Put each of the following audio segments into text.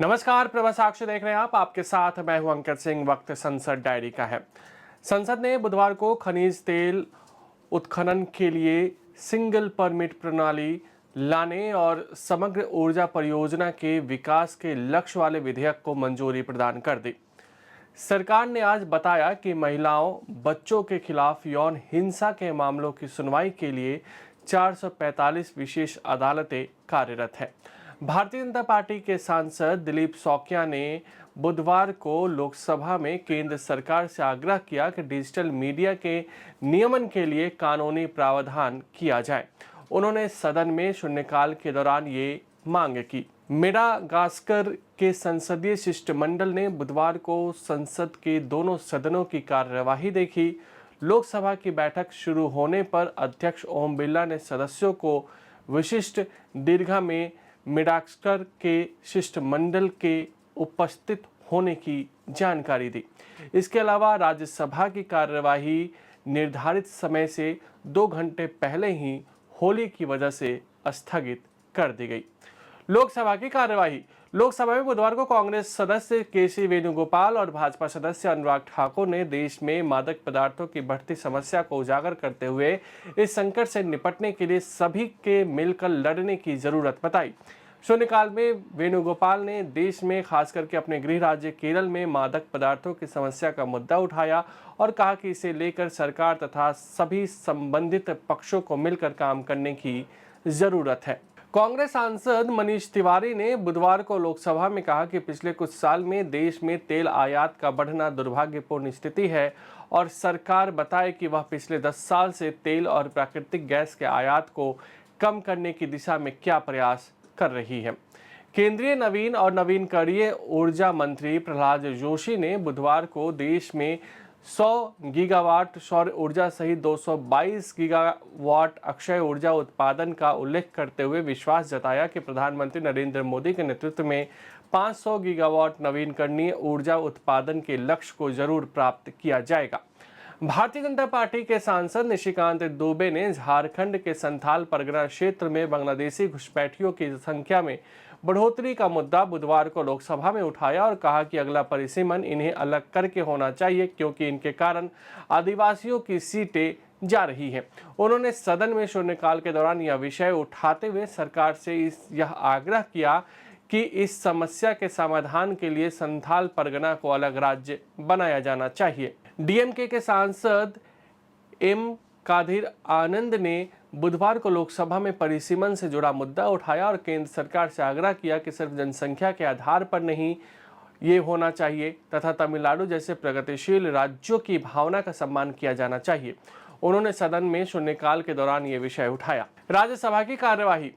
नमस्कार, प्रभा साक्ष्य देख रहे हैं आप। आपके साथ मैं हूं अंकित सिंह। वक्त संसद डायरी का है। संसद ने बुधवार को खनिज तेल उत्खनन के लिए सिंगल परमिट प्रणाली लाने और समग्र ऊर्जा परियोजना के विकास के लक्ष्य वाले विधेयक को मंजूरी प्रदान कर दी। सरकार ने आज बताया कि महिलाओं, बच्चों के खिलाफ यौन हिंसा के मामलों की सुनवाई के लिए 445 विशेष अदालतें कार्यरत हैं। भारतीय जनता पार्टी के सांसद दिलीप सौकिया ने बुधवार को लोकसभा में केंद्र सरकार से आग्रह किया कि डिजिटल मीडिया के नियमन के लिए कानूनी प्रावधान किया जाए। उन्होंने सदन में शून्यकाल के दौरान ये मांग की। मेडागास्कर के संसदीय शिष्टमंडल ने बुधवार को संसद के दोनों सदनों की कार्यवाही देखी। लोकसभा की बैठक शुरू होने पर अध्यक्ष ओम बिरला ने सदस्यों को विशिष्ट दीर्घा में मेडागास्कर के शिष्टमंडल के उपस्थित होने की जानकारी दी। इसके अलावा राज्यसभा की कार्यवाही निर्धारित समय से 2 घंटे पहले ही होली की वजह से स्थगित कर दी गई। लोकसभा की कार्यवाही। लोकसभा में बुधवार को कांग्रेस सदस्य के.सी. वेणुगोपाल और भाजपा सदस्य अनुराग ठाकुर ने देश में मादक पदार्थों की बढ़ती समस्या को उजागर करते हुए इस संकट से निपटने के लिए सभी के मिलकर लड़ने की जरूरत बताई। शून्यकाल में वेणुगोपाल ने देश में खास करके अपने गृह राज्य केरल में मादक पदार्थों की समस्या का मुद्दा उठाया और कहा कि इसे लेकर सरकार तथा सभी संबंधित पक्षों को मिलकर काम करने की जरूरत है। कांग्रेस सांसद मनीष तिवारी ने बुधवार को लोकसभा में कहा कि पिछले कुछ साल में देश में तेल आयात का बढ़ना दुर्भाग्यपूर्ण स्थिति है और सरकार बताए कि वह पिछले 10 साल से तेल और प्राकृतिक गैस के आयात को कम करने की दिशा में क्या प्रयास कर रही है। केंद्रीय नवीन और नवीनकरणीय ऊर्जा मंत्री प्रहलाद जोशी ने बुधवार को देश में 100 गीगावाट सौर ऊर्जा सहित 222 गीगावाट अक्षय ऊर्जा उत्पादन का उल्लेख करते हुए विश्वास जताया कि प्रधानमंत्री नरेंद्र मोदी के नेतृत्व में 500 गीगावाट नवीनकरणीय ऊर्जा उत्पादन के लक्ष्य को जरूर प्राप्त किया जाएगा। भारतीय जनता पार्टी के सांसद निशिकांत दुबे ने झारखंड के संथाल परगना क्षेत्र में बांग्लादेशी घुसपैठियों की संख्या में बढ़ोतरी का मुद्दा बुधवार को लोकसभा में उठाया और कहा कि अगला परिसीमन इन्हें अलग करके होना चाहिए क्योंकि इनके कारण आदिवासियों की सीटें जा रही हैं। उन्होंने सदन में शून्यकाल के दौरान यह विषय उठाते हुए सरकार से यह आग्रह किया कि इस समस्या के समाधान के लिए संथाल परगना को अलग राज्य बनाया जाना चाहिए। डीएमके के सांसद एम कादिर आनंद ने बुधवार को लोकसभा में परिसीमन से जुड़ा मुद्दा उठाया और केंद्र सरकार से आग्रह किया कि सिर्फ जनसंख्या के आधार पर नहीं ये होना चाहिए तथा तमिलनाडु जैसे प्रगतिशील राज्यों की भावना का सम्मान किया जाना चाहिए। उन्होंने सदन में शून्यकाल के दौरान ये विषय उठाया। राज्यसभा की कार्यवाही।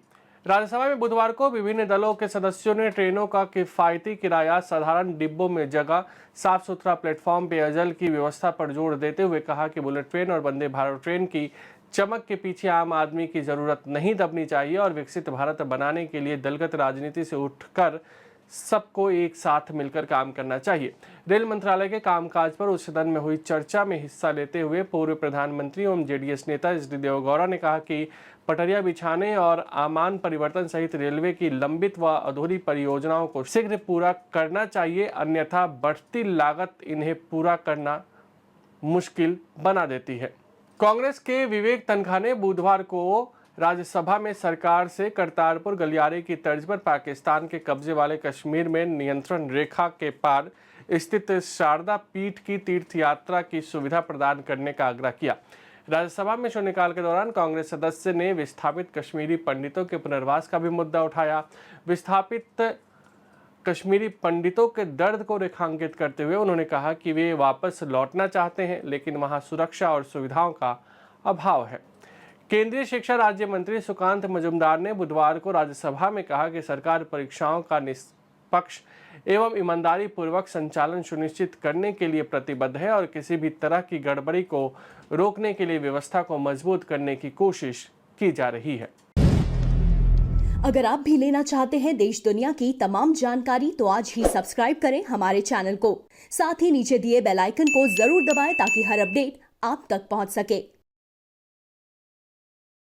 राज्यसभा में बुधवार को विभिन्न दलों के सदस्यों ने ट्रेनों का किफायती किराया, साधारण डिब्बों में जगह, साफ सुथरा प्लेटफॉर्म, पेयजल की व्यवस्था पर जोर देते हुए कहा कि बुलेट ट्रेन और वंदे भारत ट्रेन की चमक के पीछे आम आदमी की जरूरत नहीं दबनी चाहिए और विकसित भारत बनाने के लिए दलगत राजनीति से उठकर सबको एक साथ मिलकर काम करना चाहिए। रेल मंत्रालय के कामकाज पर उस सदन में हुई चर्चा में हिस्सा लेते हुए पूर्व प्रधानमंत्री एवं जेडीएस नेता एच डी देवेगौड़ा ने कहा कि पटरियां बिछाने और आमान परिवर्तन सहित रेलवे की लंबित व अधूरी परियोजनाओं को शीघ्र पूरा करना चाहिए, अन्यथा बढ़ती लागत इन्हें पूरा करना मुश्किल बना देती है। कांग्रेस के विवेक तनखा ने बुधवार को राज्यसभा में सरकार से करतारपुर गलियारे की तर्ज पर पाकिस्तान के कब्जे वाले कश्मीर में नियंत्रण रेखा के पार स्थित शारदा पीठ की तीर्थ यात्रा की सुविधा प्रदान करने का आग्रह किया। राज्यसभा में शून्यकाल के दौरान कांग्रेस सदस्य ने विस्थापित कश्मीरी पंडितों के पुनर्वास का भी मुद्दा उठाया। विस्थापित कश्मीरी पंडितों के दर्द को रेखांकित करते हुए उन्होंने कहा कि वे वापस लौटना चाहते हैं लेकिन वहां सुरक्षा और सुविधाओं का अभाव है। केंद्रीय शिक्षा राज्य मंत्री सुकांत मजुमदार ने बुधवार को राज्यसभा में कहा कि सरकार परीक्षाओं का निष्पक्ष एवं ईमानदारी पूर्वक संचालन सुनिश्चित करने के लिए प्रतिबद्ध है और किसी भी तरह की गड़बड़ी को रोकने के लिए व्यवस्था को मजबूत करने की कोशिश की जा रही है। अगर आप भी लेना चाहते हैं देश दुनिया की तमाम जानकारी तो आज ही सब्सक्राइब करें हमारे चैनल को। साथ ही नीचे दिए बेल आइकन को जरूर दबाएं ताकि हर अपडेट आप तक पहुंच सके।